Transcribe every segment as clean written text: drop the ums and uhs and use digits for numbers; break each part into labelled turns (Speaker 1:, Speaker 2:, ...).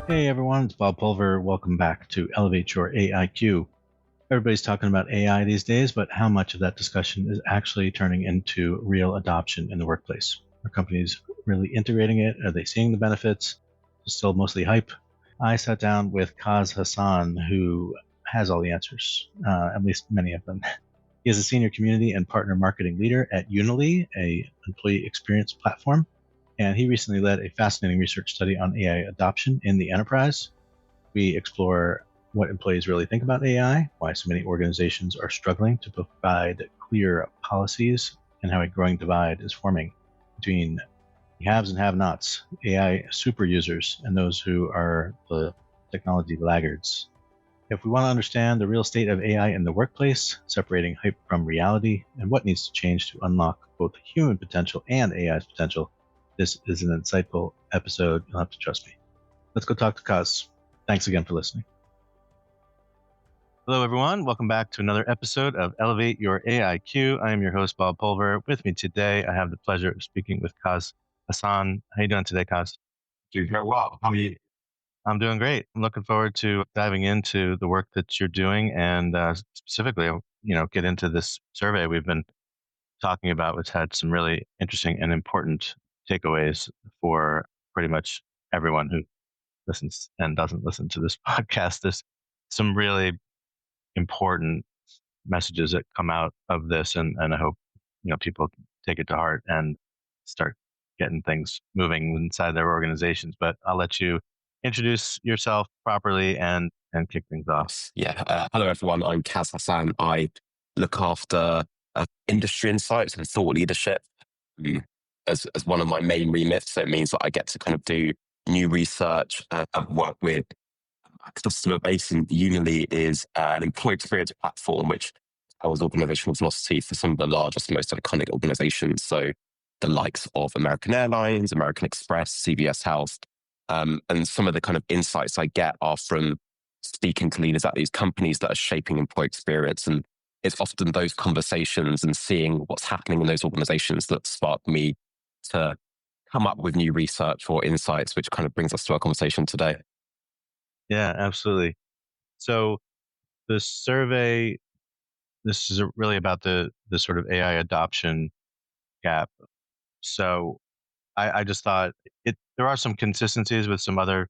Speaker 1: Hey everyone, it's Bob Pulver. Welcome back to Elevate Your AIQ. Everybody's talking about AI these days, but how much of that discussion is actually turning into real adoption in the workplace? Are companies really integrating it? Are they seeing the benefits? It's still mostly hype. I sat down with Kaz Hassan, who has all the answers, at least many of them. He is a senior community and partner marketing leader at Unily, a employee experience platform, and he recently led a fascinating research study on AI adoption in the enterprise. We explore what employees really think about AI, why so many organizations are struggling to provide clear policies, and how a growing divide is forming between the haves and have-nots, AI super users, and those who are the technology laggards. If we want to understand the real state of AI in the workplace, separating hype from reality, and what needs to change to unlock both human potential and AI's potential, this is an insightful episode. You'll have to trust me. Let's go talk to Kaz. Thanks again for listening. Hello, everyone. Welcome back to another episode of Elevate Your AIQ. I am your host, Bob Pulver. With me today, I have the pleasure of speaking with Kaz Hassan. How are you doing today, Kaz?
Speaker 2: Doing very well. How are you?
Speaker 1: I'm doing great. I'm looking forward to diving into the work that you're doing and specifically, get into this survey we've been talking about, which had some really interesting and important takeaways for pretty much everyone who listens and doesn't listen to this podcast. There's some really important messages that come out of this, and I hope people take it to heart and start getting things moving inside their organizations. But I'll let you introduce yourself properly and kick things off.
Speaker 2: Hello, everyone. I'm Kaz Hassan. I look after industry insights and thought leadership as one of my main remits. So it means that I get to kind of do new research and work with a customer base in Unily is an employee experience platform, which powers organizational velocity for some of the largest, most iconic organizations. So the likes of American Airlines, American Express, CVS Health. And some of the kind of insights I get are from speaking to leaders at these companies that are shaping employee experience. And it's often those conversations and seeing what's happening in those organizations that spark me to come up with new research or insights, which kind of brings us to our conversation today.
Speaker 1: Yeah, absolutely. So the survey, this is really about the sort of AI adoption gap. So I just thought there are some consistencies with some other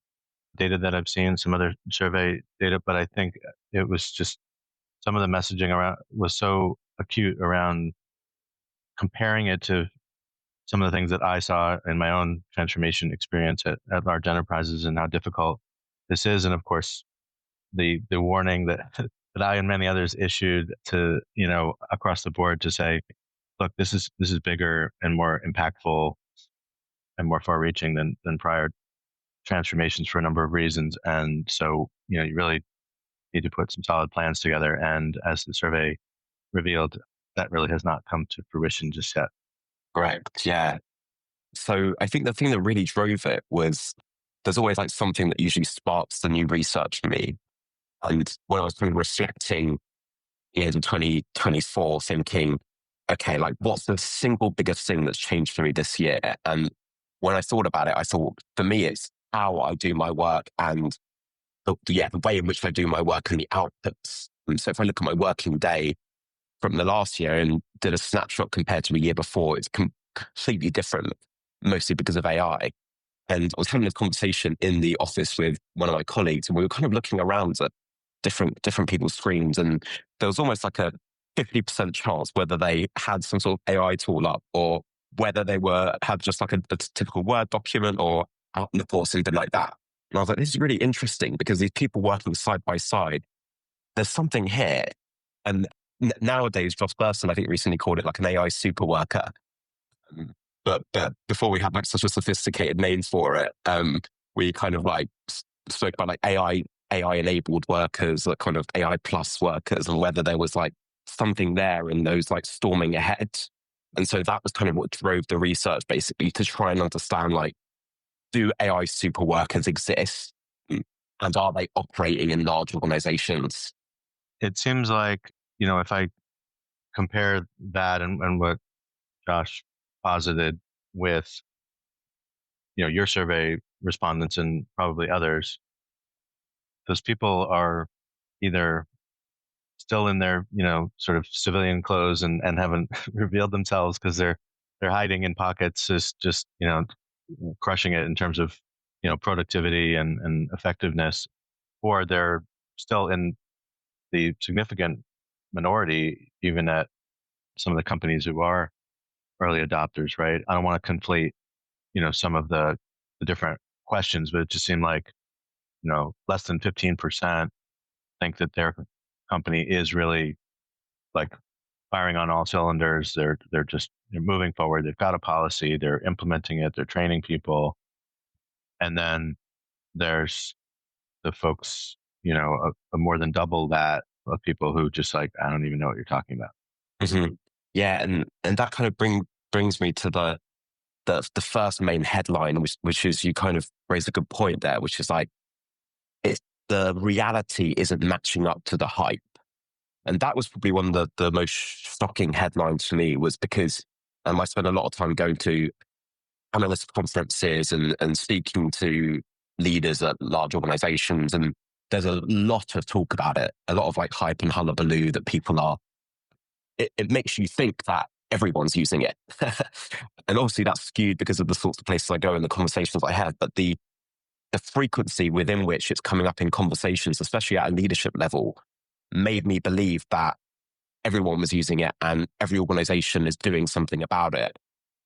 Speaker 1: data that I've seen, some other survey data, but I think it was just some of the messaging around was so acute around comparing it to some of the things that I saw in my own transformation experience at large enterprises and how difficult this is. And of course, the warning that that I and many others issued to, across the board to say, look, this is bigger and more impactful and more far reaching than prior transformations for a number of reasons. And so, you really need to put some solid plans together. And as the survey revealed, that really has not come to fruition just yet.
Speaker 2: Correct. Yeah. So I think the thing that really drove it was there's always like something that usually sparks the new research for me. And when I was kind of reflecting in 2024, thinking, okay, like what's the single biggest thing that's changed for me this year? And when I thought about it, I thought for me, it's how I do my work and the way in which I do my work and the outputs. And so if I look at my working day from the last year and did a snapshot compared to a year before, it's completely different, mostly because of AI. And I was having a conversation in the office with one of my colleagues, and we were kind of looking around at different people's screens, and there was almost like a 50% chance whether they had some sort of AI tool up or whether they had just like a typical Word document or Outlook or something like that. And I was like, this is really interesting because these people working side by side, there's something here. And nowadays, Josh Burson, I think, recently called it like an AI superworker. But before we had like such a sophisticated names for it, we kind of like spoke about like AI enabled workers, like kind of AI plus workers, and whether there was like something there in those like storming ahead. And so that was kind of what drove the research, basically, to try and understand like, do AI super workers exist, and are they operating in large organizations?
Speaker 1: It seems like, if I compare that and what Josh posited with, your survey respondents and probably others, those people are either still in their, sort of civilian clothes and haven't revealed themselves because they're hiding in pockets, just crushing it in terms of productivity and effectiveness, or they're still in the significant minority, even at some of the companies who are early adopters, right? I don't want to conflate, some of the different questions, but it just seemed like, less than 15% think that their company is really like firing on all cylinders. They're moving forward. They've got a policy. They're implementing it. They're training people. And then there's the folks, a more than double that of people who just like, I don't even know what you're talking about.
Speaker 2: Mm-hmm. Yeah, and that kind of brings me to the first main headline, which is, you kind of raised a good point there, which is like, it's the reality isn't matching up to the hype. And that was probably one of the most shocking headlines for me, was because I spent a lot of time going to analyst conferences and speaking to leaders at large organizations. And there's a lot of talk about it, a lot of like hype and hullabaloo that people are, it makes you think that everyone's using it. And obviously that's skewed because of the sorts of places I go and the conversations I have, but the frequency within which it's coming up in conversations, especially at a leadership level, made me believe that everyone was using it and every organization is doing something about it.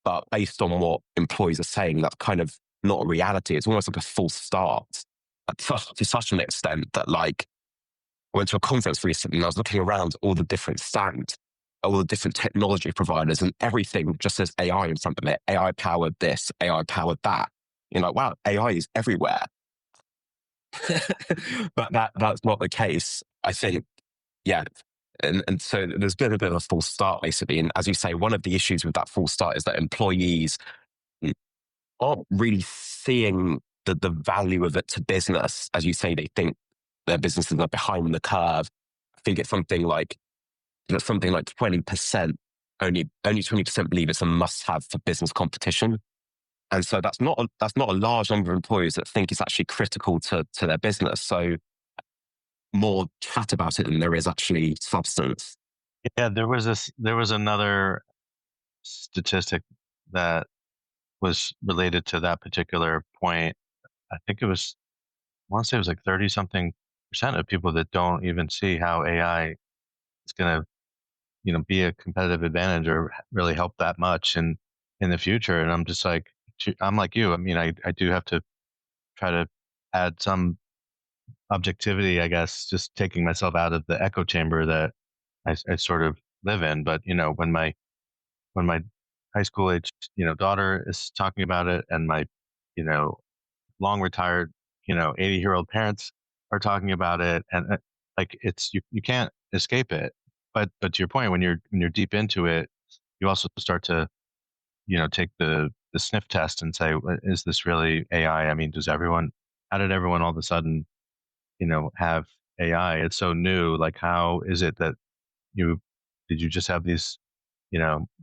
Speaker 2: But based on what employees are saying, that's kind of not a reality. It's almost like a false start to such an extent that, like, I went to a conference recently and I was looking around all the different stands, all the different technology providers, and everything just says AI in front of it. AI powered this, AI powered that. You're like, wow, AI is everywhere. But that's not the case. I think, yeah. And so there's been a bit of a false start, basically. And as you say, one of the issues with that false start is that employees aren't really seeing the value of it to business. As you say, they think their businesses are behind the curve. I think it's something like 20%, only 20% believe it's a must-have for business competition. And so that's not a large number of employees that think it's actually critical to their business. So more chat about it than there is actually substance.
Speaker 1: Yeah, there was another statistic that was related to that particular point. I think it was, I want to say it was like 30 something percent of people that don't even see how AI is going to, be a competitive advantage or really help that much in the future. And I'm just like, I'm like you. I mean, I do have to try to add some objectivity, I guess, just taking myself out of the echo chamber that I sort of live in. But, when my high school age, daughter is talking about it and my, you know, long retired, 80-year-old parents are talking about it, and like you can't escape it. But to your point, when you're deep into it, you also start to take the sniff test and say, is this really AI? I mean, how did everyone all of a sudden have AI? It's so new. Like, how is it that you did you just have these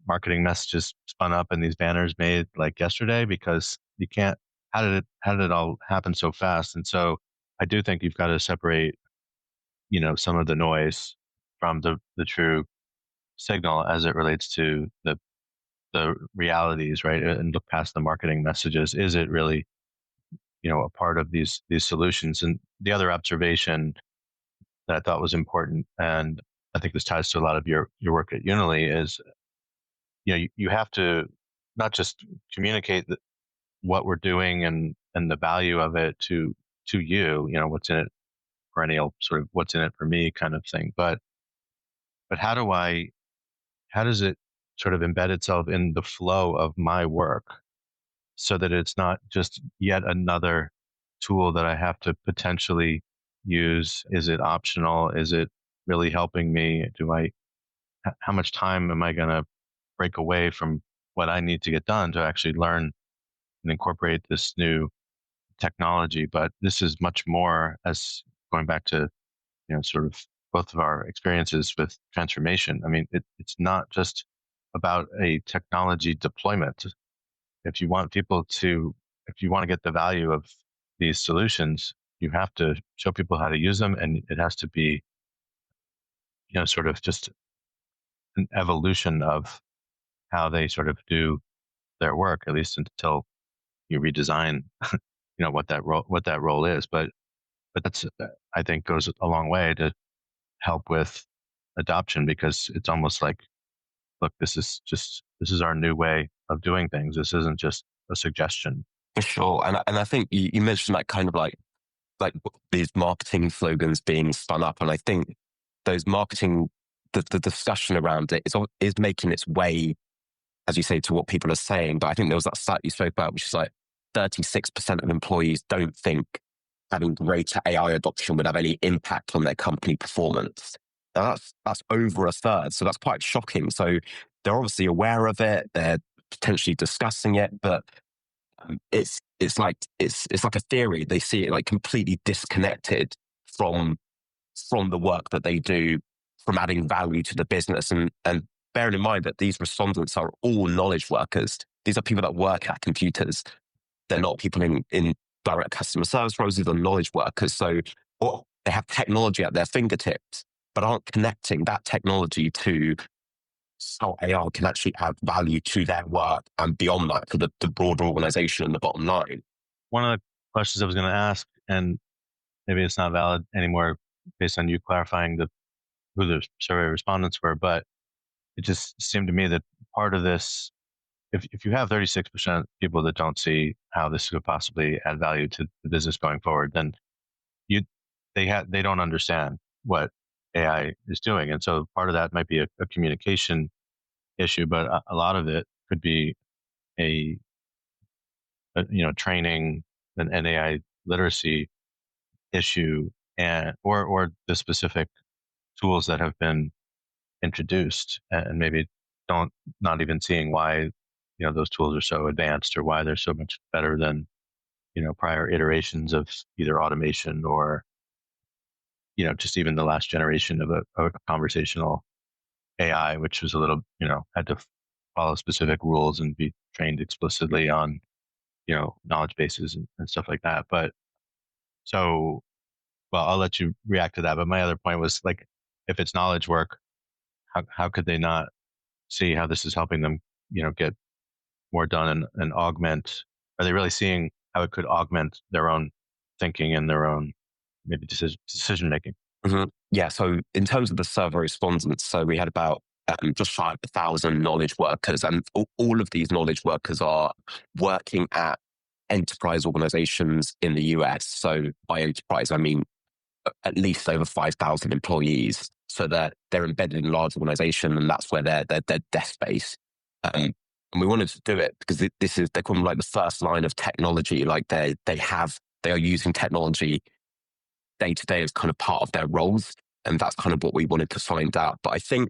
Speaker 1: marketing messages spun up and these banners made like yesterday? Because you can't. How did it all happen so fast? And so I do think you've got to separate some of the noise from the true signal as it relates to the realities, right? And look past the marketing messages. Is it really a part of these solutions? And the other observation that I thought was important, and I think this ties to a lot of your work at Unily, is you have to not just communicate what we're doing and the value of it to what's in it, perennial sort of what's in it for me kind of thing, but how does it sort of embed itself in the flow of my work so that it's not just yet another tool that I have to potentially use? Is it optional? Is it really helping me? How much time am I going to break away from what I need to get done to actually learn and incorporate this new technology? But this is much more, as going back to, sort of both of our experiences with transformation. I mean, it's not just about a technology deployment. If you want people to if you want to get the value of these solutions, you have to show people how to use them, and it has to be, sort of just an evolution of how they sort of do their work, at least until you redesign, what that role is. But that's, I think, goes a long way to help with adoption, because it's almost like, look, this is our new way of doing things. This isn't just a suggestion.
Speaker 2: For sure. And I think you mentioned that kind of like these marketing slogans being spun up. And I think those marketing, the discussion around it is making its way, as you say, to what people are saying. But I think there was that stat you spoke about, which is like 36% of employees don't think having greater AI adoption would have any impact on their company performance. Now that's over a third. So that's quite shocking. So they're obviously aware of it. They're potentially discussing it, but it's like a theory. They see it like completely disconnected from the work that they do, from adding value to the business. And bearing in mind that these respondents are all knowledge workers. These are people that work at computers. They're not people in direct customer service roles. These are knowledge workers. So they have technology at their fingertips, but aren't connecting that technology to how AI can actually add value to their work and beyond that for the broader organization and the bottom line.
Speaker 1: One of the questions I was going to ask, and maybe it's not valid anymore based on you clarifying who the survey respondents were, but it just seemed to me that part of this, if you have 36% people that don't see how this could possibly add value to the business going forward, then they don't understand what AI is doing. And so part of that might be a communication issue, but a lot of it could be a training and AI literacy issue, and or the specific tools that have been introduced, and maybe not even seeing why those tools are so advanced, or why they're so much better than prior iterations of either automation or just even the last generation of a conversational AI, which was a little had to follow specific rules and be trained explicitly on knowledge bases and stuff like that. But so, well, I'll let you react to that. But my other point was, like, if it's knowledge work, how could they not see how this is helping them get more done and augment? Are they really seeing how it could augment their own thinking and their own maybe decision making?
Speaker 2: Mm-hmm. Yeah. So in terms of the survey respondents, so we had about just shy of 1,000 knowledge workers, and all of these knowledge workers are working at enterprise organizations in the US. So by enterprise, I mean at least over 5,000 employees. So they're embedded in large organization, and that's where they're desk based. And we wanted to do it because they're called like the first line of technology. Like they are using technology day to day as kind of part of their roles. And that's kind of what we wanted to find out. But I think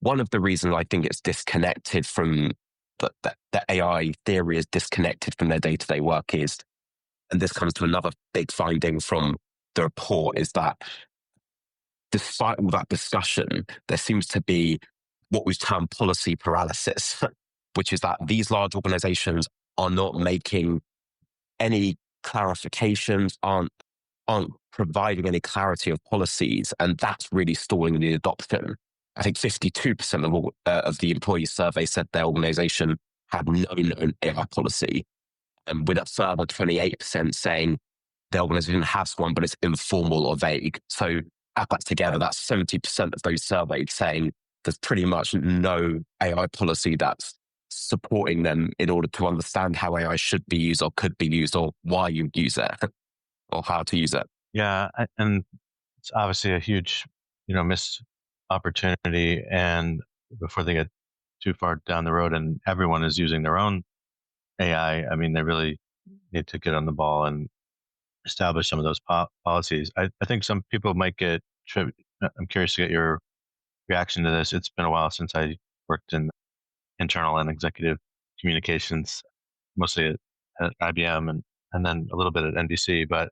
Speaker 2: one of the reasons I think it's disconnected from the AI theory is disconnected from their day to day work is, and this comes to another big finding from the report, is that despite all that discussion, there seems to be what we've termed policy paralysis, which is that these large organizations are not making any clarifications, aren't providing any clarity of policies, and that's really stalling the adoption. I think 52% of the employee survey said their organization had no known AI policy, and with a further 28% saying their organization has one, but it's informal or vague. So add that together, that's 70% of those surveyed saying there's pretty much no AI policy that's supporting them in order to understand how AI should be used or could be used, or why you use it or how to use it.
Speaker 1: Yeah, and it's obviously a huge, missed opportunity. And before they get too far down the road and everyone is using their own AI, I mean, they really need to get on the ball and establish some of those policies. I think some people might get, I'm curious to get your reaction to this. It's been a while since I worked in internal and executive communications, mostly at IBM and then a little bit at NBC. But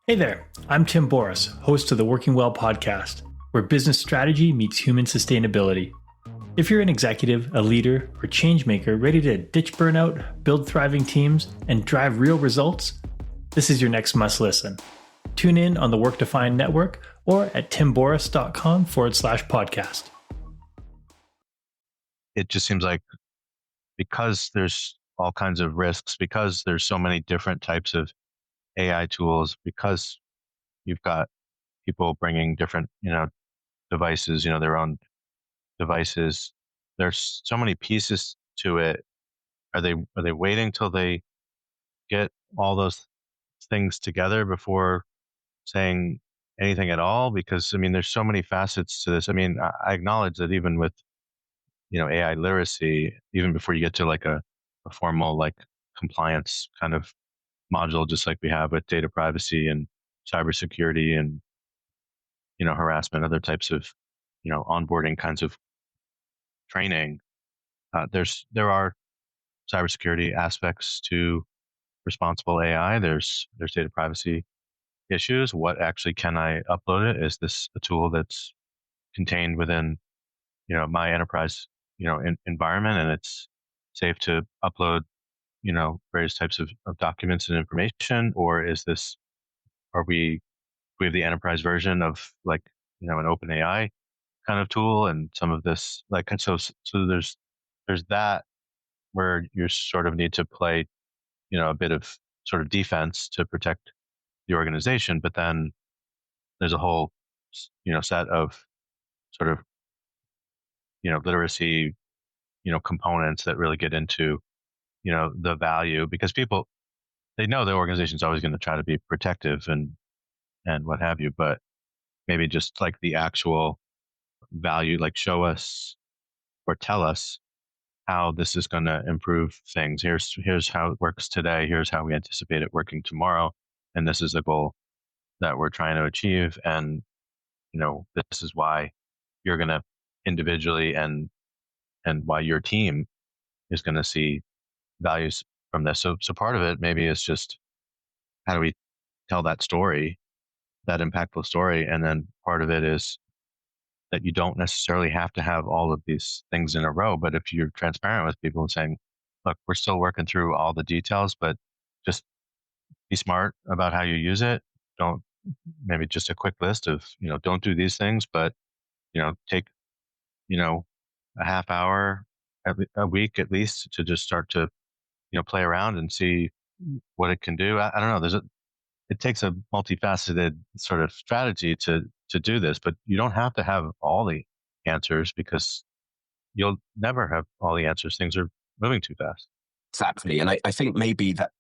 Speaker 3: hey there, I'm Tim Boris, host of the Working Well podcast, where business strategy meets human sustainability. If you're an executive, a leader, or change maker ready to ditch burnout, build thriving teams, and drive real results, this is your next must listen. Tune in on the Work Defined Network or at timboris.com/podcast.
Speaker 1: It just seems like because there's all kinds of risks, because there's so many different types of AI tools, because you've got people bringing different, devices, their own devices. There's so many pieces to it. Are they waiting till they get all those things together before saying anything at all? Because there's so many facets to this. I acknowledge that even with AI literacy, even before you get to like a formal like compliance kind of module, just like we have with data privacy and cybersecurity and harassment, other types of onboarding kinds of training. There are cybersecurity aspects to responsible AI. There's data privacy issues. What actually can I upload it? Is this a tool that's contained within my enterprise environment, and it's safe to upload various types of documents and information, or is this are we have the enterprise version of like an open AI kind of tool, and some of this like so there's that where you sort of need to play a bit of sort of defense to protect the organization, but then there's a whole set of sort of literacy components that really get into the value, because people, they know the organization's always going to try to be protective and what have you, but maybe just like the actual value, like show us or tell us how this is going to improve things. Here's how it works today. Here's how we anticipate it working tomorrow, and this is the goal that we're trying to achieve. And this is why you're going to individually and why your team is going to see values from this. So part of it maybe is just how do we tell that story, that impactful story, and then part of it is that you don't necessarily have to have all of these things in a row. But if you're transparent with people and saying, look, we're still working through all the details, but just be smart about how you use it. Don't, maybe just a quick list of, don't do these things, but, take, a half hour a week at least to just start to, play around and see what it can do. I don't know. It takes a multifaceted sort of strategy to do this, but you don't have to have all the answers, because you'll never have all the answers. Things are moving too fast.
Speaker 2: Exactly. And I think maybe that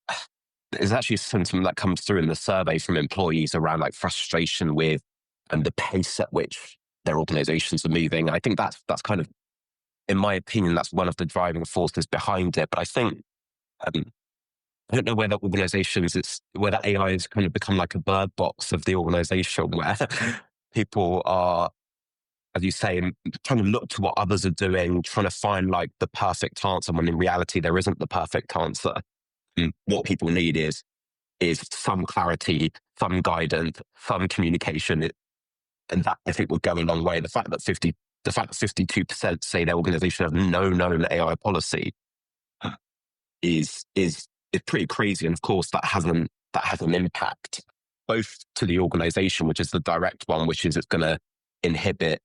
Speaker 2: there's actually something that comes through in the survey from employees around like frustration with and the pace at which their organizations are moving. I think that's kind of, in my opinion, that's one of the driving forces behind it. But I think, I don't know whether whether AI has kind of become like a bird box of the organization where people are, as you say, trying to look to what others are doing, trying to find like the perfect answer, when in reality there isn't the perfect answer. And what people need is some clarity, some guidance, some communication, and that I think will go a long way. The fact that 52% say their organization has no known AI policy is pretty crazy, and of course that has an impact both to the organization, which is the direct one, which is it's going to inhibit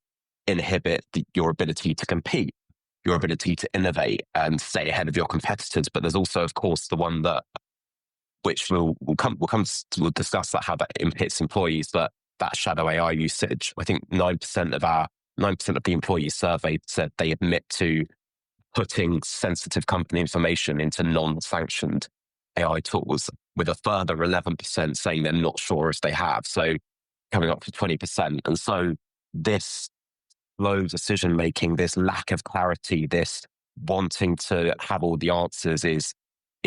Speaker 2: your ability to compete, your ability to innovate and stay ahead of your competitors. But there's also, of course, the one that, which we'll discuss that, how that impacts employees, that shadow AI usage. I think 9% of the employees surveyed said they admit to putting sensitive company information into non-sanctioned AI tools, with a further 11% saying they're not sure if they have. So coming up to 20%. And so this slow decision making, this lack of clarity, this wanting to have all the answers is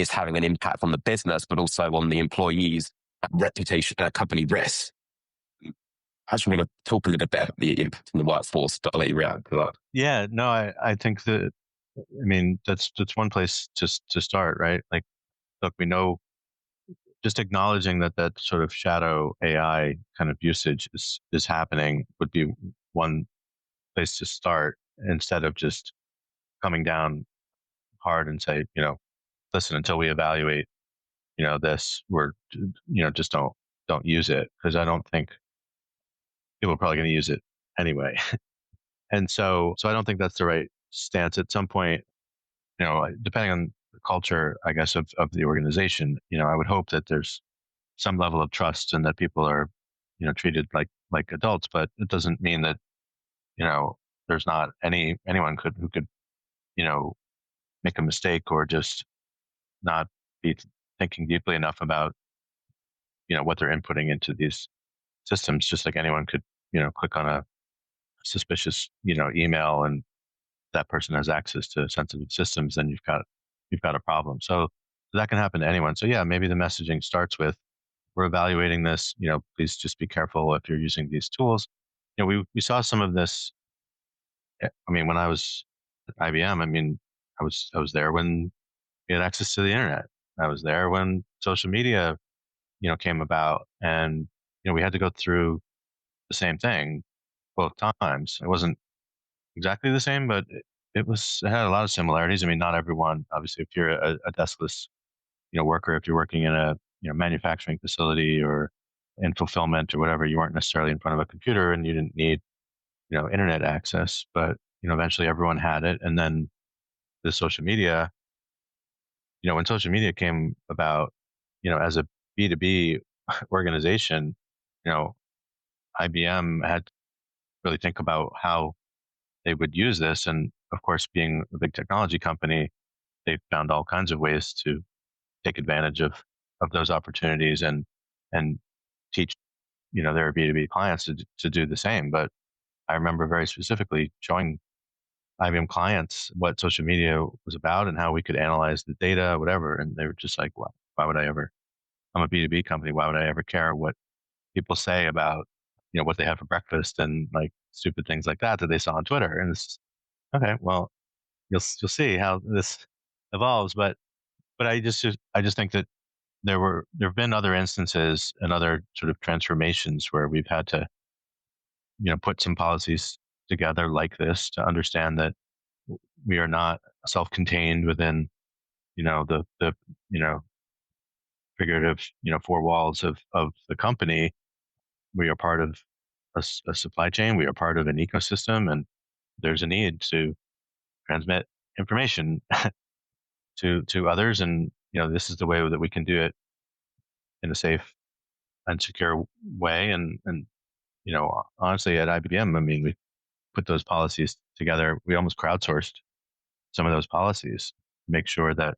Speaker 2: having an impact on the business, but also on the employees' reputation, company risk. I actually want to talk a little bit about the impact on the workforce, but I'll let you react to that.
Speaker 1: Yeah, no, I think that, that's one place to start, right? Like, look, we know just acknowledging that sort of shadow AI kind of usage is happening would be one place to start. instead of just coming down hard and say, listen, until we evaluate, this, we're, just don't use it, because I don't think people are probably going to use it anyway. And so I don't think that's the right stance. At some point, depending on the culture, I guess, of the organization, I would hope that there's some level of trust and that people are, treated like adults, but it doesn't mean that, there's not anyone who could, make a mistake or just not be thinking deeply enough about, what they're inputting into these systems, just like anyone could, click on a suspicious, email, and that person has access to sensitive systems, then you've got a problem. So that can happen to anyone. So yeah, maybe the messaging starts with, we're evaluating this, please just be careful if you're using these tools. We saw some of this. I mean, when I was at IBM, I was there when we had access to the internet. I was there when social media, came about, and, we had to go through the same thing both times. It wasn't exactly the same, but it had a lot of similarities. I mean, not everyone, obviously, if you're a deskless, worker, if you're working in a, manufacturing facility or in fulfillment or whatever, you weren't necessarily in front of a computer and you didn't need, internet access, but, eventually everyone had it. And then the social media, when social media came about, as a B2B organization, IBM had to really think about how they would use this. And of course, being a big technology company, they found all kinds of ways to take advantage of those opportunities and teach, their B2B clients to do the same. But I remember very specifically showing IBM clients what social media was about and how we could analyze the data, whatever. And they were just like, well, why would I ever, I'm a B2B company. Why would I ever care what people say about, what they have for breakfast and like stupid things like that they saw on Twitter? And it's okay. Well, you'll see how this evolves. But I just think that there have been other instances and other sort of transformations where we've had to, put some policies together like this to understand that we are not self-contained within, the figurative, four walls of the company. We are part of a supply chain. We are part of an ecosystem, and there's a need to transmit information to others. And, this is the way that we can do it in a safe and secure way. And, honestly, at IBM, I mean, we put those policies together. We almost crowdsourced some of those policies to make sure that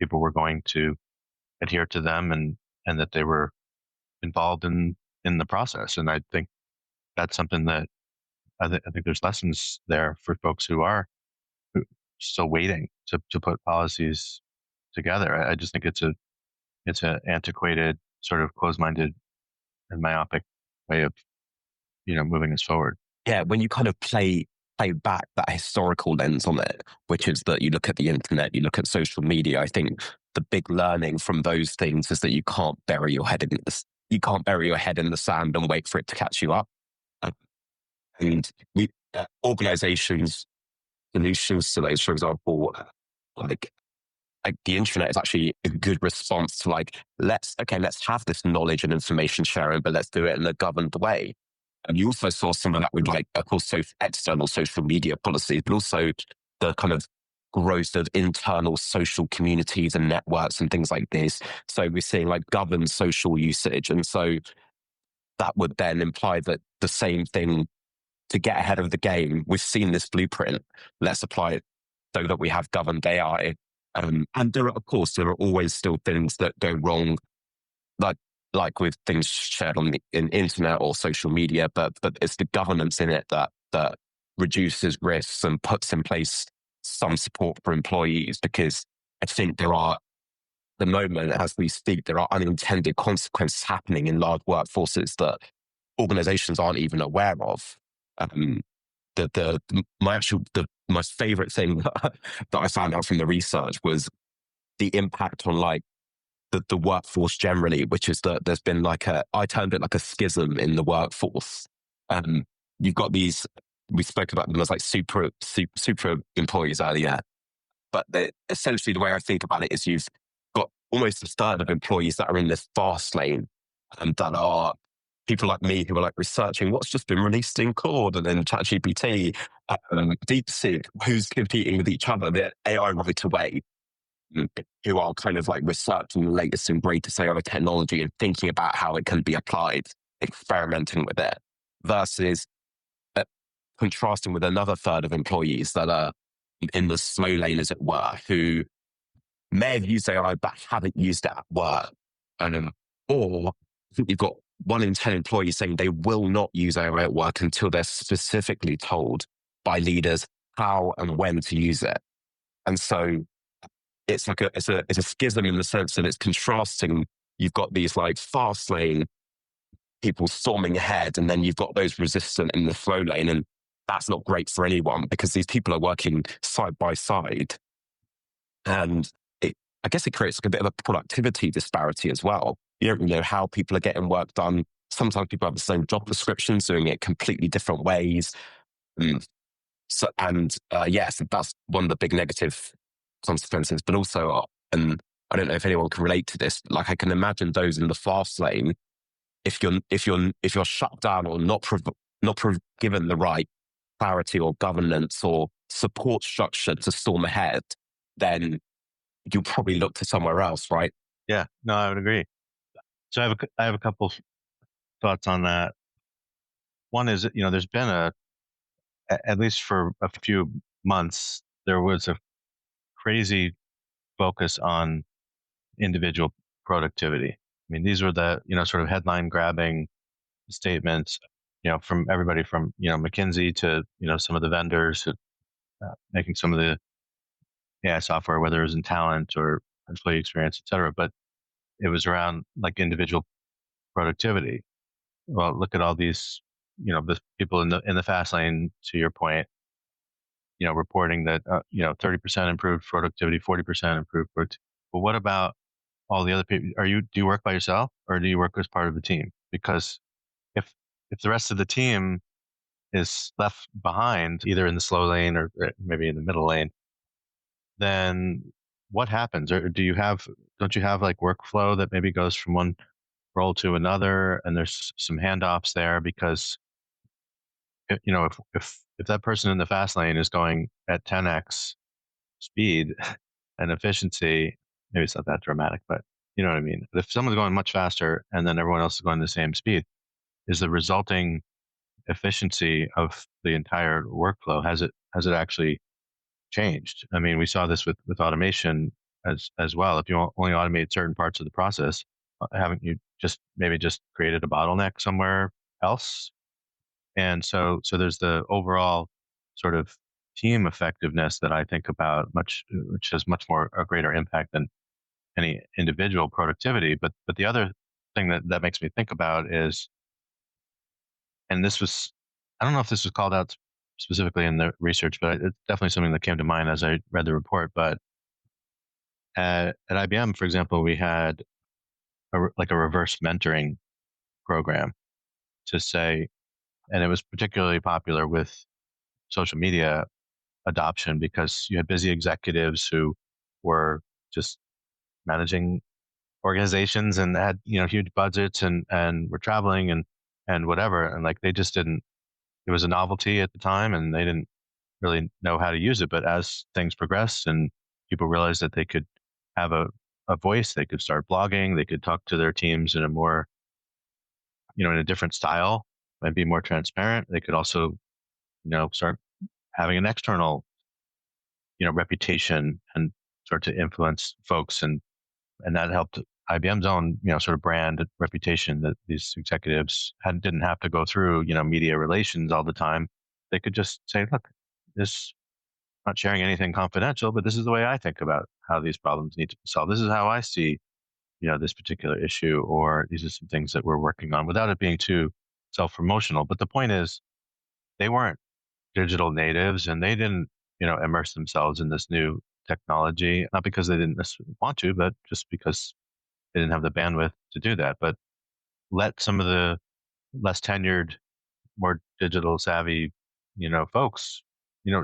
Speaker 1: people were going to adhere to them and that they were involved in the process. And I think that's something that I think there's lessons there for folks who are still waiting to put policies together. I just think it's an antiquated, sort of closed-minded and myopic way of, moving us forward.
Speaker 2: Yeah, when you kind of play back that historical lens on it, which is that you look at the internet, you look at social media, I think the big learning from those things is that you can't bury your head in the sand and wait for it to catch you up. And organizations' solutions to those, for example, like the internet is actually a good response to let's have this knowledge and information sharing, but let's do it in a governed way. And you also saw some of that with of course, external social media policies, but also the kind of growth of internal social communities and networks and things like this. So we're seeing governed social usage. And so that would then imply that the same thing, to get ahead of the game, we've seen this blueprint. Let's apply it so that we have governed AI. And there are always still things that go wrong, like with things shared on the internet or social media, but it's the governance in it that reduces risks and puts in place some support for employees, because I think there are, at the moment, as we speak, there are unintended consequences happening in large workforces that organizations aren't even aware of. My favorite thing that I found out from the research was the impact on the workforce generally, which is that there's been I termed it like a schism in the workforce. You've got these we spoke about them as like super employees earlier. But essentially, the way I think about it is you've got almost a third of employees that are in this fast lane, and that are people like me who are like researching what's just been released in Claude and then ChatGPT, DeepSeek, who's competing with each other, the AI right away, who are kind of like researching the latest and greatest AI technology and thinking about how it can be applied, experimenting with it, versus contrasting with another third of employees that are in the slow lane, as it were, who may have used AI but haven't used it at work. Or I think you've got 1 in 10 employees saying they will not use AI at work until they're specifically told by leaders how and when to use it. And so it's like it's a schism in the sense that it's contrasting. You've got these like fast lane people storming ahead, and then you've got those resistant in the slow lane. And that's not great for anyone because these people are working side by side. And I guess it creates like a bit of a productivity disparity as well. You don't really know how people are getting work done. Sometimes people have the same job descriptions, doing it completely different ways. So that's one of the big negative consequences. But also, and I don't know if anyone can relate to this, like I can imagine those in the fast lane, if you're shut down or not given the right clarity or governance or support structure to storm ahead, then you'll probably look to somewhere else, right?
Speaker 1: Yeah, no, I would agree. So I have a couple thoughts on that. One is, there's been at least for a few months, there was a crazy focus on individual productivity. I mean, these were the, sort of headline grabbing statements, from everybody from, McKinsey to, some of the vendors making some of the AI software, whether it was in talent or employee experience, et cetera. But it was around like individual productivity. Well, look at all these, the people in the fast lane, to your point, reporting that, 30% improved productivity, 40% improved productivity. But what about all the other people? Do you work by yourself or do you work as part of a team? Because if the rest of the team is left behind, either in the slow lane or maybe in the middle lane, then what happens? Or don't you have like workflow that maybe goes from one role to another, and there's some handoffs there? Because if that person in the fast lane is going at 10x speed and efficiency, maybe it's not that dramatic, but you know what I mean. But if someone's going much faster and then everyone else is going the same speed, is the resulting efficiency of the entire workflow, has it actually changed? I mean, we saw this with automation as well. If you only automate certain parts of the process, haven't you just created a bottleneck somewhere else? And so there's the overall sort of team effectiveness that I think about, which has much more a greater impact than any individual productivity. But the other thing that makes me think about is, and this was, I don't know if this was called out specifically in the research, but it's definitely something that came to mind as I read the report. But at IBM, for example, we had a reverse mentoring program to say, and it was particularly popular with social media adoption because you had busy executives who were just managing organizations and had, huge budgets and were traveling and whatever. And like, they just didn't, it was a novelty at the time and they didn't really know how to use it. But as things progressed and people realized that they could have a voice, they could start blogging, they could talk to their teams in a more, in a different style and be more transparent. They could also, start having an external, reputation and start to influence folks. And that helped IBM's own, sort of brand reputation, that these executives didn't have to go through, media relations all the time. They could just say, look, this, not sharing anything confidential, but this is the way I think about how these problems need to be solved. This is how I see, this particular issue, or these are some things that we're working on, without it being too self-promotional. But the point is, they weren't digital natives and they didn't, immerse themselves in this new technology, not because they didn't necessarily want to, but just because they didn't have the bandwidth to do that. But let some of the less tenured, more digital savvy folks,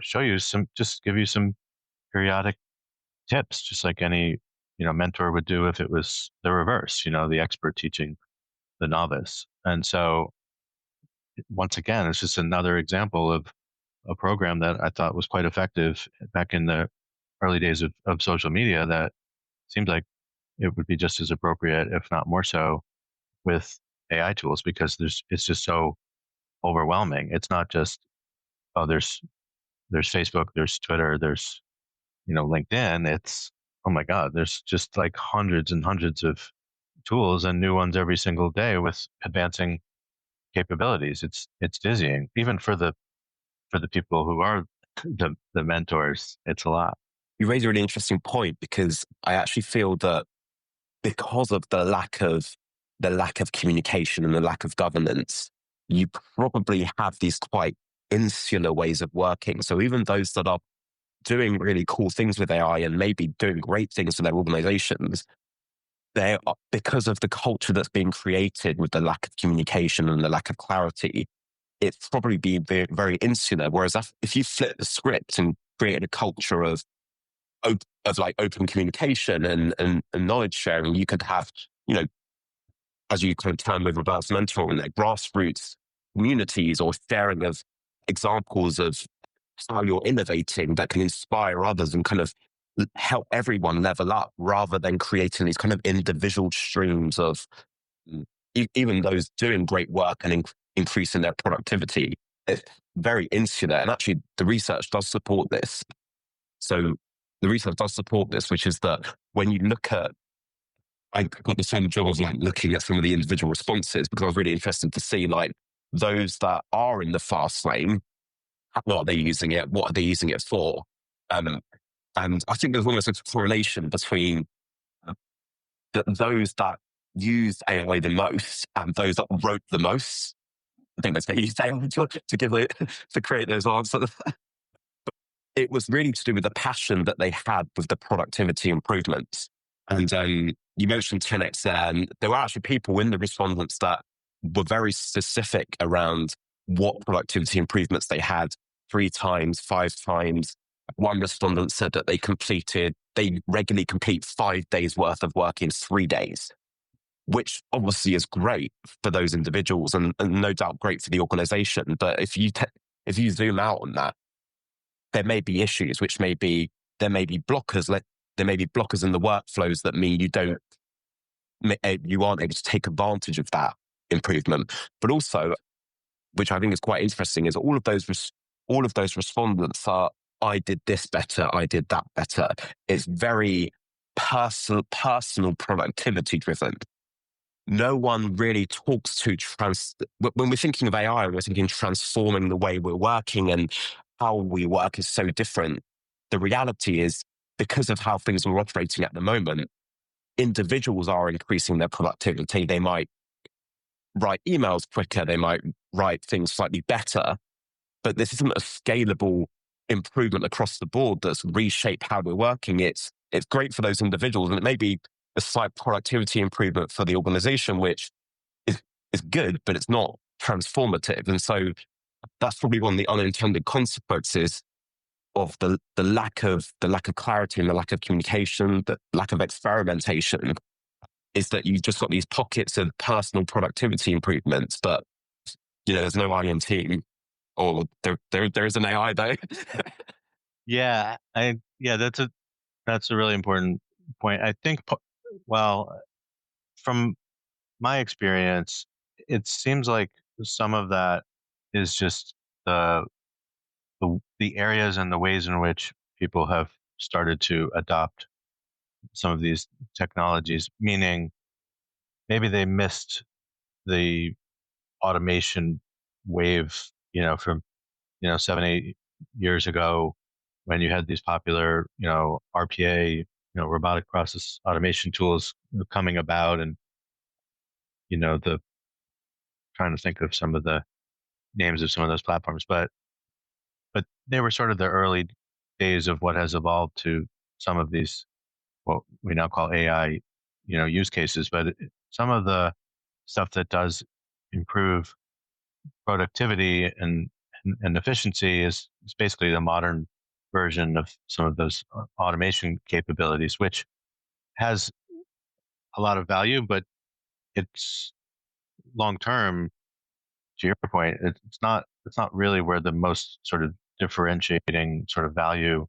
Speaker 1: show you just give you some periodic tips, just like any, mentor would do if it was the reverse, the expert teaching the novice. And so once again, it's just another example of a program that I thought was quite effective back in the early days of social media that seems like it would be just as appropriate, if not more so, with AI tools, because it's just so overwhelming. It's not just, oh, there's Facebook, there's Twitter, there's, LinkedIn. It's, oh my God, there's just like hundreds and hundreds of tools and new ones every single day with advancing capabilities. It's dizzying, even for the people who are the mentors. It's a lot.
Speaker 2: You raise a really interesting point, because I actually feel that because of the lack of communication and the lack of governance, you probably have these quite insular ways of working. So even those that are doing really cool things with AI and maybe doing great things for their organizations, they are, because of the culture that's being created with the lack of communication and the lack of clarity, it's probably be very, very insular. Whereas if you flip the script and create a culture of like open communication and knowledge sharing, you could have, as you kind of term with reverse mentoring, like grassroots communities or sharing of examples of how you're innovating that can inspire others and kind of help everyone level up, rather than creating these kind of individual streams of even those doing great work and increasing their productivity. It's very insular. And actually, the research does support this. So the research does support this, which is that when you look at, I got the same job of like looking at some of the individual responses, because I was really interested to see like those that are in the fast lane, what are they using it? What are they using it for? And I think there's almost a correlation between those that use AI the most and those that wrote the most. I think they used AI to give it, to create those answers. It was really to do with the passion that they had with the productivity improvements. And you mentioned 10x there, and there were actually people in the respondents that were very specific around what productivity improvements they had 3 times, 5 times. One respondent said that they regularly complete 5 days worth of work in 3 days, which obviously is great for those individuals and no doubt great for the organization. But if you zoom out on that, there may be issues, there may be blockers. There may be blockers in the workflows that mean you aren't able to take advantage of that improvement. But also, which I think is quite interesting, is all of those respondents are, I did this better, I did that better. It's very personal productivity driven. No one really talks to when we're thinking of AI, we're thinking transforming the way we're working and how we work is so different. The reality is, because of how things are operating at the moment, individuals are increasing their productivity. They might write emails quicker, they might write things slightly better, but this isn't a scalable improvement across the board that's reshaped how we're working. It's great for those individuals, and it may be a slight productivity improvement for the organization, which is good, but it's not transformative. And so that's probably one of the unintended consequences of the lack of clarity and the lack of communication, the lack of experimentation, is that you've just got these pockets of personal productivity improvements, but there's no I in team, or there is an AI though.
Speaker 1: Yeah, that's a really important point. I think, well, from my experience, it seems like some of that is just the areas and the ways in which people have started to adopt some of these technologies, meaning maybe they missed the automation wave, from, 7-8 years ago, when you had these popular, RPA, robotic process automation tools coming about, and, the trying to think of some of the names of some of those platforms, but they were sort of the early days of what has evolved to some of these, what we now call AI, use cases. But some of the stuff that does improve productivity and And efficiency is basically the modern version of some of those automation capabilities, which has a lot of value, but it's long term. To your point, it's not really where the most sort of differentiating sort of value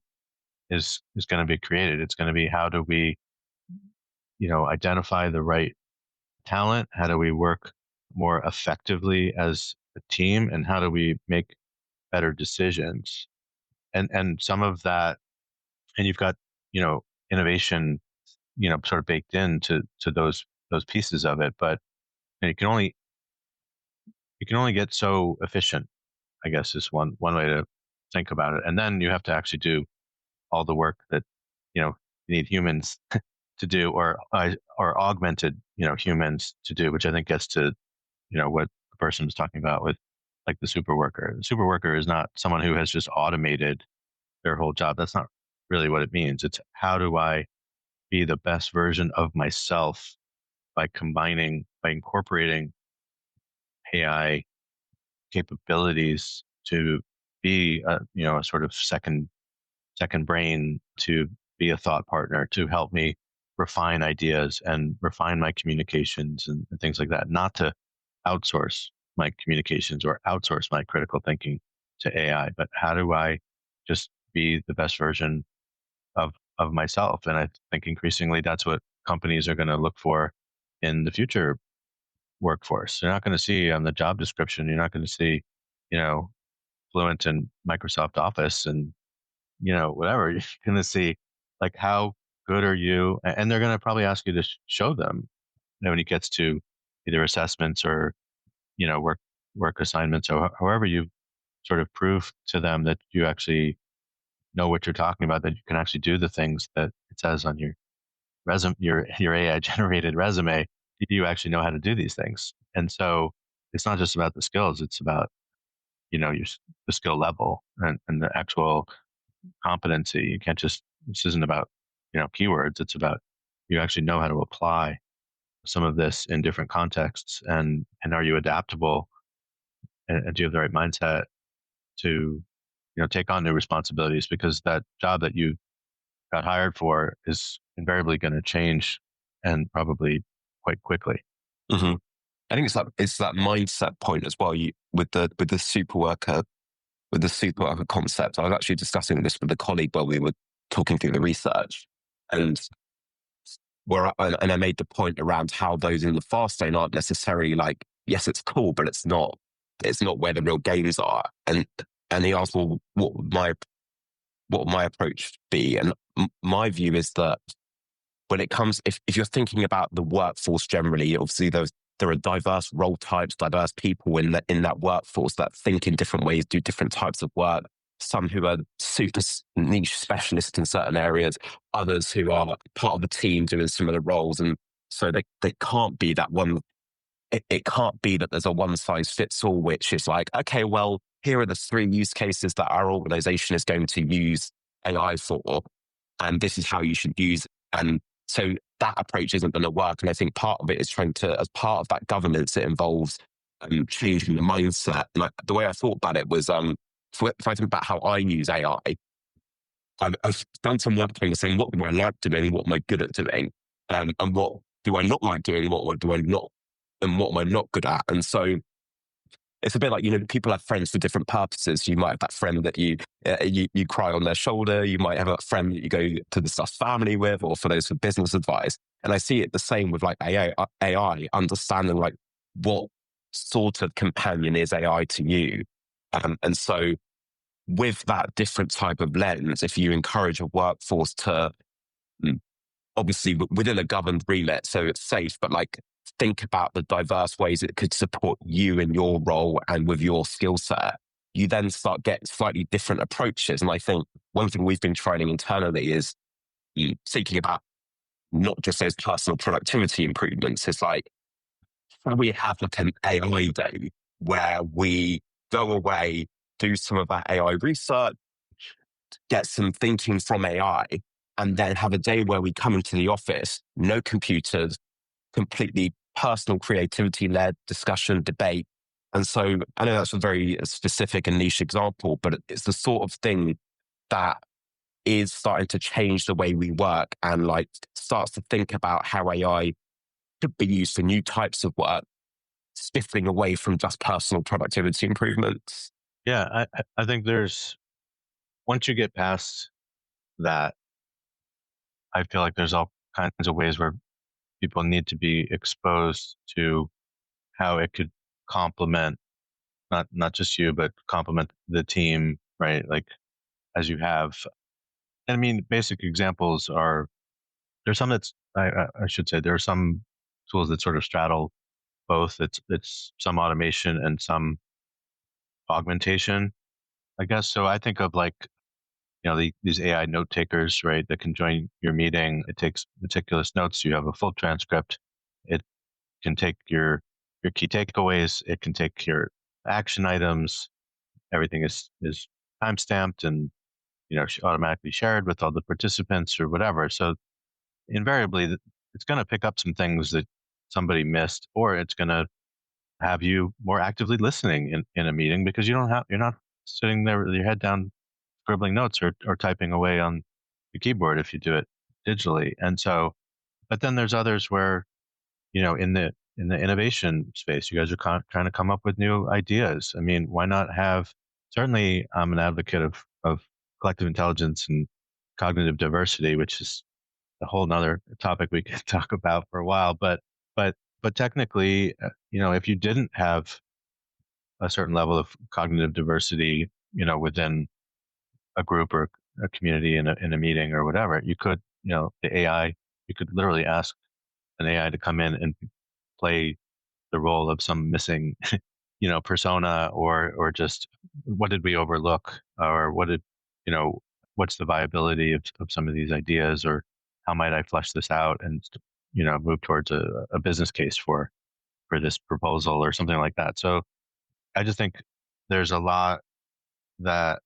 Speaker 1: is going to be created. It's going to be how do we, identify the right talent? How do we work more effectively as a team? And how do we make better decisions? And some of that, and you've got, innovation, sort of baked into those pieces of it. But you can only get so efficient, I guess, is one way to think about it. And then you have to actually do all the work that, you need humans to do, or augmented, humans to do, which I think gets to, what the person was talking about with like the superworker. The superworker is not someone who has just automated their whole job. That's not really what it means. It's how do I be the best version of myself by incorporating AI capabilities to be a sort of second brain, to be a thought partner, to help me refine ideas and refine my communications and things like that, not to outsource my communications or outsource my critical thinking to AI, but how do I just be the best version of myself? And I think increasingly that's what companies are going to look for in the future workforce. You're not going to see on the job description, you're not going to see, fluent in Microsoft Office and, whatever. You're going to see like how good are you? And they're going to probably ask you to show them, when it gets to either assessments or, work assignments, or however you sort of prove to them that you actually know what you're talking about, that you can actually do the things that it says on your resume, your AI generated resume. Do you actually know how to do these things? And so it's not just about the skills, it's about, the skill level and the actual competency. You can't just, this isn't about, keywords. It's about, you actually know how to apply some of this in different contexts, and are you adaptable, and do you have the right mindset to, take on new responsibilities, because that job that you got hired for is invariably going to change, and probably quite quickly.
Speaker 2: Mm-hmm. I think it's that mindset point as well. With the superworker concept. I was actually discussing this with a colleague while we were talking through the research, and I made the point around how those in the fast lane aren't necessarily like, yes, it's cool, but it's not where the real gains are. And he asked, well, what would my approach be? And my view is that when it comes, if you're thinking about the workforce generally, obviously there are diverse role types, diverse people in that workforce that think in different ways, do different types of work. Some who are super niche specialists in certain areas, others who are part of the team doing similar roles. And so they can't be that one. It can't be that there's a one size fits all, which is like, okay, well, here are the 3 use cases that our organization is going to use AI for, and this is how you should use it. And so that approach isn't going to work. And I think part of it is trying to, as part of that governance, it involves changing the mindset. And the way I thought about it was, if I think about how I use AI, I've done some work saying, what do I like doing? What am I good at doing? And what do I not like doing? What do I not, and what am I not good at? And so it's a bit like, people have friends for different purposes. You might have that friend that you cry on their shoulder. You might have a friend that you go to discuss family with, or for those for business advice. And I see it the same with like AI, understanding like what sort of companion is AI to you. And so with that different type of lens, if you encourage a workforce to, obviously within a governed remit, so it's safe, but like think about the diverse ways it could support you in your role and with your skill set, you then start getting slightly different approaches. And I think one thing we've been trying internally is thinking about not just those personal productivity improvements. It's like, we have like an AI day where we go away, do some of that AI research, get some thinking from AI, and then have a day where we come into the office, no computers, completely personal creativity-led discussion, debate, And so I know that's a very specific and niche example, but it's the sort of thing that is starting to change the way we work and like starts to think about how AI could be used for new types of work, shifting away from just personal productivity improvements.
Speaker 1: Yeah, I think once you get past that, I feel like there's all kinds of ways where people need to be exposed to how it could complement not just you, but complement the team, right? Like as you have. I mean, basic examples are there's some that's I should say there are some tools that sort of straddle both. It's some automation and some augmentation, I guess. So I think of like these AI note takers, right? That can join your meeting. It takes meticulous notes. You have a full transcript. It can take your key takeaways. It can take your action items. Everything is time stamped and automatically shared with all the participants or whatever. So invariably, it's going to pick up some things that somebody missed, or it's going to have you more actively listening in a meeting because you're not sitting there with your head down scribbling notes or typing away on the keyboard if you do it digitally. And so, but then there's others where in the innovation space, you guys are trying to come up with new ideas. I mean, why not have? Certainly, I'm an advocate of collective intelligence and cognitive diversity, which is a whole nother topic we could talk about for a while. But but technically, if you didn't have a certain level of cognitive diversity, within a group or a community in a meeting or whatever, you could, the AI, you could literally ask an AI to come in and play the role of some missing, persona or just what did we overlook or you know, what's the viability of some of these ideas or how might I flesh this out and, move towards a business case for this proposal or something like that. So I just think there's a lot that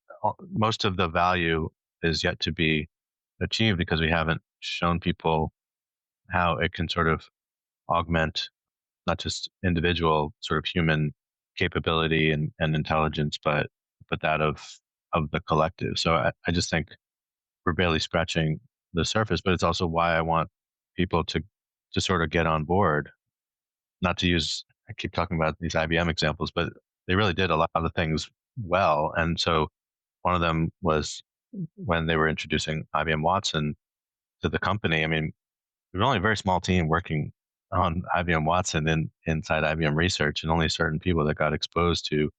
Speaker 1: most of the value is yet to be achieved because we haven't shown people how it can sort of augment not just individual sort of human capability and intelligence, but that of the collective. So I just think we're barely scratching the surface, but it's also why I want people to sort of get on board. Not to use I keep talking about these IBM examples, but they really did a lot of things well. And so one of them was when they were introducing IBM Watson to the company. I mean, there was only a very small team working on IBM Watson inside IBM research and only certain people that got exposed to,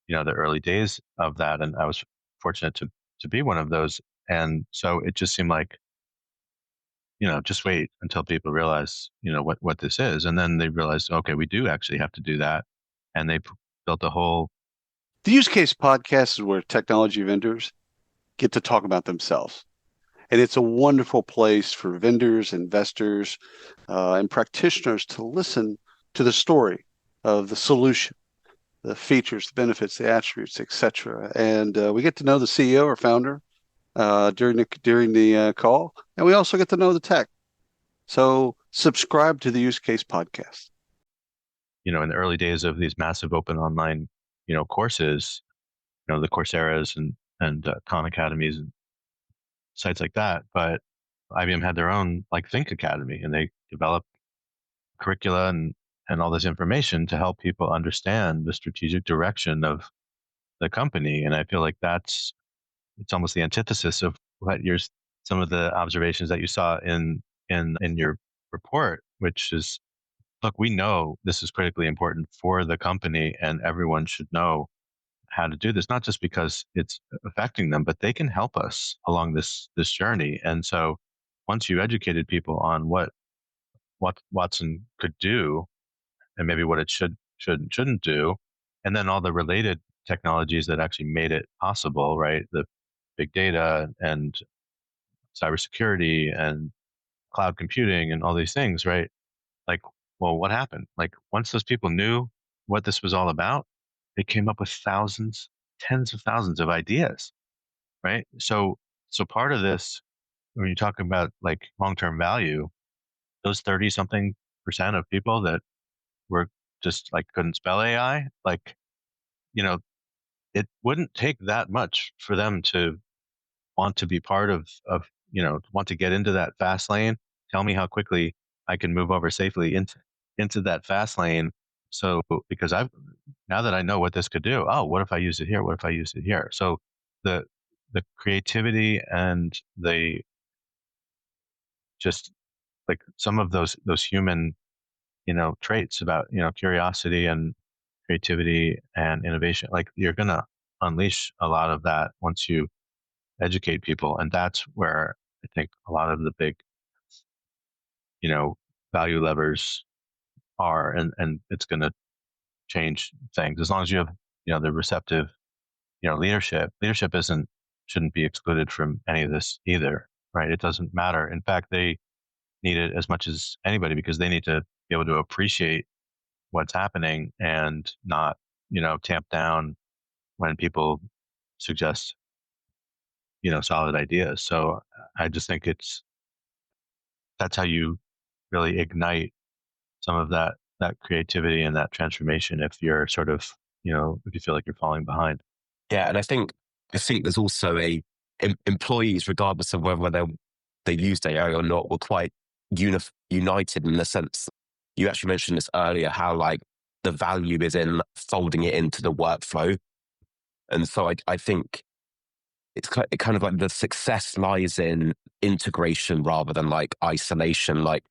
Speaker 1: the early days of that. And I was fortunate to be one of those. And so it just seemed like, just wait until people realize, what this is. And then they realized, okay, we do actually have to do that. And they built a whole.
Speaker 4: The use case podcast is where technology vendors get to talk about themselves. And it's a wonderful place for vendors, investors, and practitioners to listen to the story of the solution, the features, the benefits, the attributes, etc. And we get to know the CEO or founder during the call, and we also get to know the tech. So subscribe to the Use Case Podcast.
Speaker 1: In the early days of these massive open online, courses, the Coursera's and Khan Academies and sites like that. But IBM had their own like Think Academy, and they developed curricula and all this information to help people understand the strategic direction of the company. And I feel like it's almost the antithesis of what some of the observations that you saw in your report, which is, look, we know this is critically important for the company and everyone should know how to do this, not just because it's affecting them, but they can help us along this journey. And so once you educated people on what Watson could do and maybe what it shouldn't do, and then all the related technologies that actually made it possible, right? The big data and cybersecurity and cloud computing and all these things, right? Like, well, what happened? Like once those people knew what this was all about, they came up with thousands, tens of thousands of ideas, right? So part of this, when you're talking about like long-term value, those 30 something % of people that were just like couldn't spell AI, like it wouldn't take that much for them to want to be part of, want to get into that fast lane. Tell me how quickly I can move over safely into that fast lane. So, because now that I know what this could do, oh, what if I use it here? What if I use it here? So the creativity and the just like some of those human, traits about, curiosity and creativity and innovation, like you're going to unleash a lot of that once you educate people. And that's where I think a lot of the big, value levers are, and it's going to change things as long as you have, the receptive, leadership shouldn't be excluded from any of this either, right? It doesn't matter. In fact, they need it as much as anybody because they need to be able to appreciate what's happening and not, tamp down when people suggest, solid ideas. So I just think that's how you really ignite some of that creativity and that transformation if you're sort of, if you feel like you're falling behind.
Speaker 2: Yeah, and I think there's also employees, regardless of whether they used AI or not, were quite united in the sense you actually mentioned this earlier, how like the value is in folding it into the workflow. And so I think it's kind of like the success lies in integration rather than like isolation. Like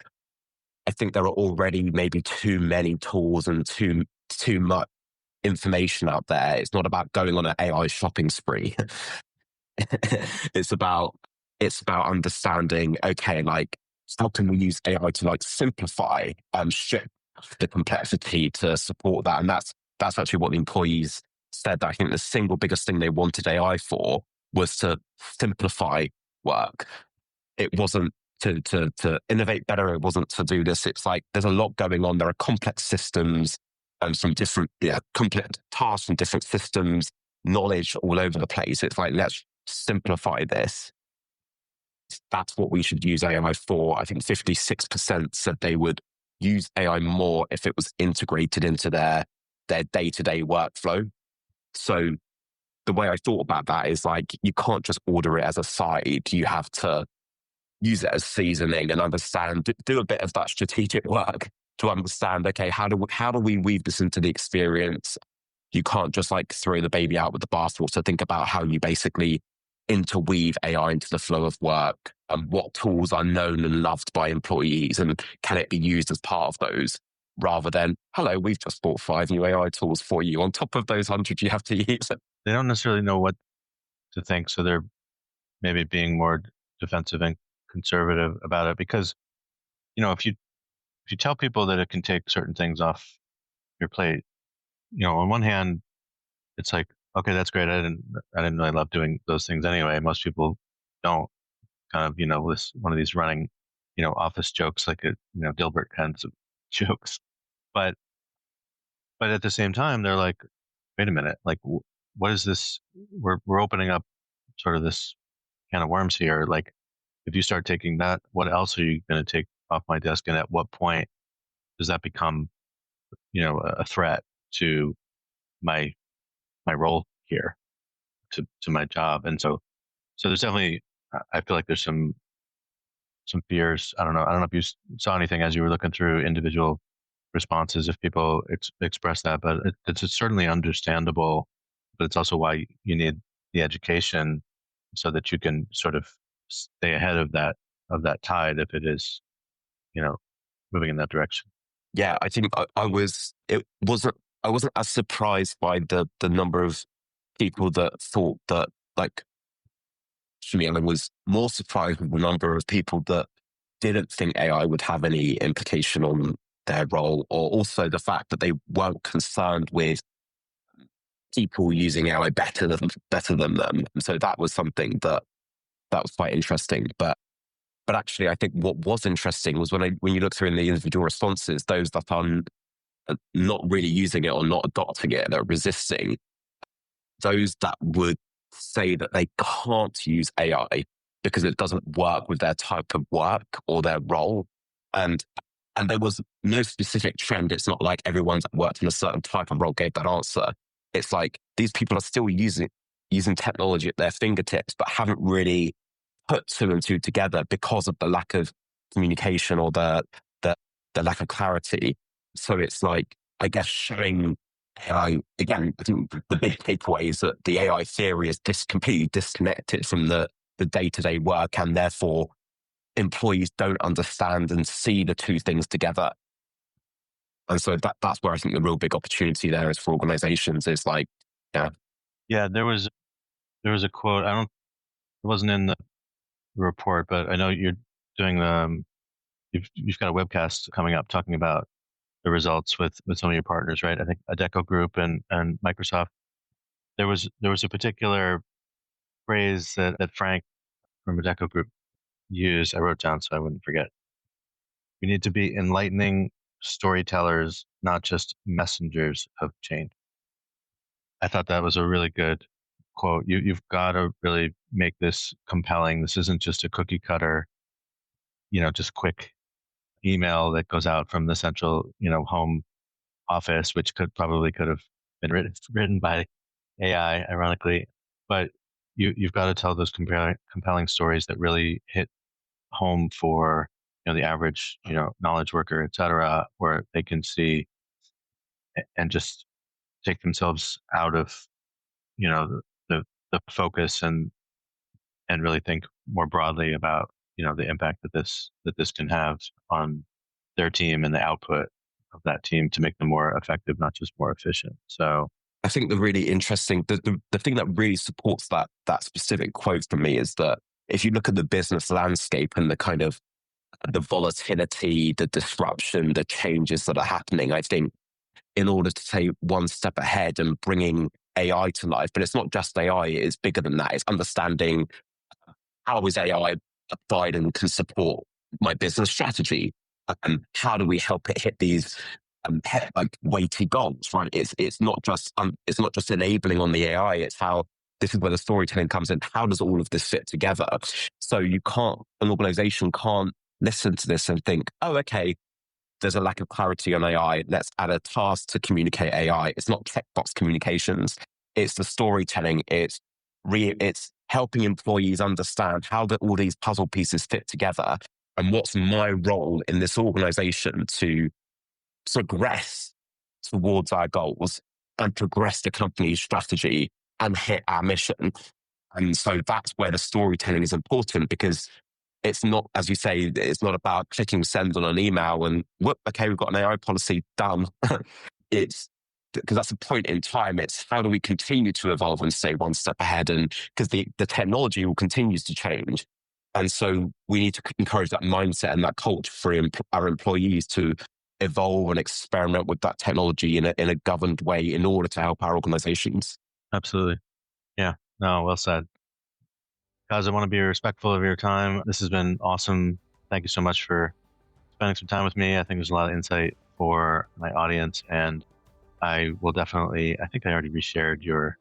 Speaker 2: I think there are already maybe too many tools and too much information out there. It's not about going on an AI shopping spree. it's about understanding, okay, like how can we use AI to like simplify and strip the complexity to support that? And that's actually what the employees said. I think the single biggest thing they wanted AI for was to simplify work. It wasn't to innovate better. It wasn't to do this. It's like there's a lot going on. There are complex systems and some different complex tasks and different systems, knowledge all over the place. It's like, let's simplify this. That's what we should use AI for. I think 56% said they would use AI more if it was integrated into their day-to-day workflow. So the way I thought about that is like, you can't just order it as a side. You have to use it as seasoning and understand, do a bit of that strategic work to understand, okay, how do we weave this into the experience? You can't just like throw the baby out with the bathwater. Think about how you basically interweave AI into the flow of work and what tools are known and loved by employees and can it be used as part of those, rather than, hello, we've just bought 5 new AI tools for you on top of those 100 you have to use.
Speaker 1: They don't necessarily know what to think, so they're maybe being more defensive and conservative about it because, if you tell people that it can take certain things off your plate, on one hand, it's like, okay, that's great. I didn't really love doing those things anyway. Most people don't, kind of, this one of these running, office jokes, like Dilbert kinds of jokes. But at the same time, they're like, wait a minute, like, what is this? We're opening up sort of this can of worms here. Like, if you start taking that, what else are you going to take off my desk? And at what point does that become, a threat to my role here, to my job? And so there's definitely, I feel like there's some fears. I don't know if you saw anything as you were looking through individual responses, if people express that, but it's certainly understandable. But it's also why you need the education so that you can sort of stay ahead of that tide if it is, moving in that direction.
Speaker 2: Yeah, I think I wasn't as surprised by the number of people that thought that, like, for me, I was more surprised with the number of people that didn't think AI would have any implication on their role, or also the fact that they weren't concerned with people using AI better than them. And so that was something that was quite interesting. But actually, I think what was interesting was when you look through in the individual responses, those that are not really using it or not adopting it, that are resisting, those that would say that they can't use AI because it doesn't work with their type of work or their role. And there was no specific trend. It's not like everyone's worked in a certain type of role gave that answer. it's like these people are still using technology at their fingertips, but haven't really put two and two together because of the lack of communication or the lack of clarity. So it's like, I guess, showing AI, again, I think the big takeaway is that the AI theory is completely disconnected from the day-to-day work, and therefore employees don't understand and see the two things together. And so that's where I think the real big opportunity there is for organizations is like,
Speaker 1: Yeah, there was a quote. It wasn't in the report, but I know you're doing you've got a webcast coming up talking about the results with some of your partners, right? I think Adecco Group and Microsoft. There was a particular phrase that Frank from Adecco Group used. I wrote down so I wouldn't forget. We need to be enlightening storytellers, not just messengers of change. I thought that was a really good quote. You've got to really make this compelling. This isn't just a cookie cutter, just quick email that goes out from the central, home office, which could have been written by AI, ironically. But you've got to tell those compelling stories that really hit home for the average knowledge worker, et cetera, where they can see and just take themselves out of the focus and really think more broadly about the impact that this can have on their team and the output of that team to make them more effective, not just more efficient. So
Speaker 2: I think the really interesting, the thing that really supports that specific quote for me is that if you look at the business landscape and the kind of the volatility, the disruption, the changes that are happening, I think in order to take one step ahead and bringing AI to life, but it's not just AI, it's bigger than that. It's understanding how is AI applied and can support my business strategy. How do we help it hit these like weighty goals, right? It's not just enabling on the AI. It's how, this is where the storytelling comes in. How does all of this fit together? So an organization can't listen to this and think, oh, okay, there's a lack of clarity on AI. Let's add a task to communicate AI. It's not checkbox communications. It's the storytelling. It's helping employees understand how all these puzzle pieces fit together and what's my role in this organization to progress towards our goals and progress the company's strategy and hit our mission. And so that's where the storytelling is important, because it's not, as you say, it's not about clicking send on an email and whoop, okay, we've got an AI policy done. It's because that's a point in time. It's how do we continue to evolve and stay one step ahead? And because the technology will continue to change. And so we need to encourage that mindset and that culture for our employees to evolve and experiment with that technology in a governed way in order to help our organizations.
Speaker 1: Absolutely. Yeah. No, well said. Kaz, I want to be respectful of your time. This has been awesome. Thank you so much for spending some time with me. I think there's a lot of insight for my audience, and I will definitely, I think I already reshared your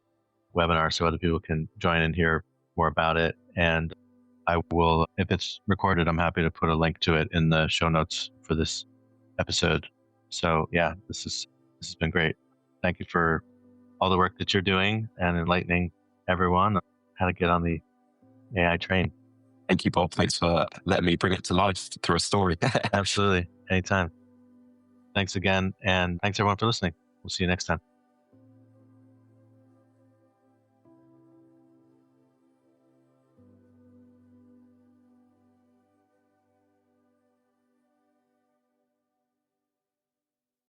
Speaker 1: webinar so other people can join and hear more about it. And I will, if it's recorded, I'm happy to put a link to it in the show notes for this episode. So yeah, this has been great. Thank you for all the work that you're doing and enlightening everyone how to get on the AI train.
Speaker 2: Thank you, Bob. Thanks for letting me bring it to life through a story.
Speaker 1: Absolutely. Anytime. Thanks again. And thanks everyone for listening. We'll see you next time.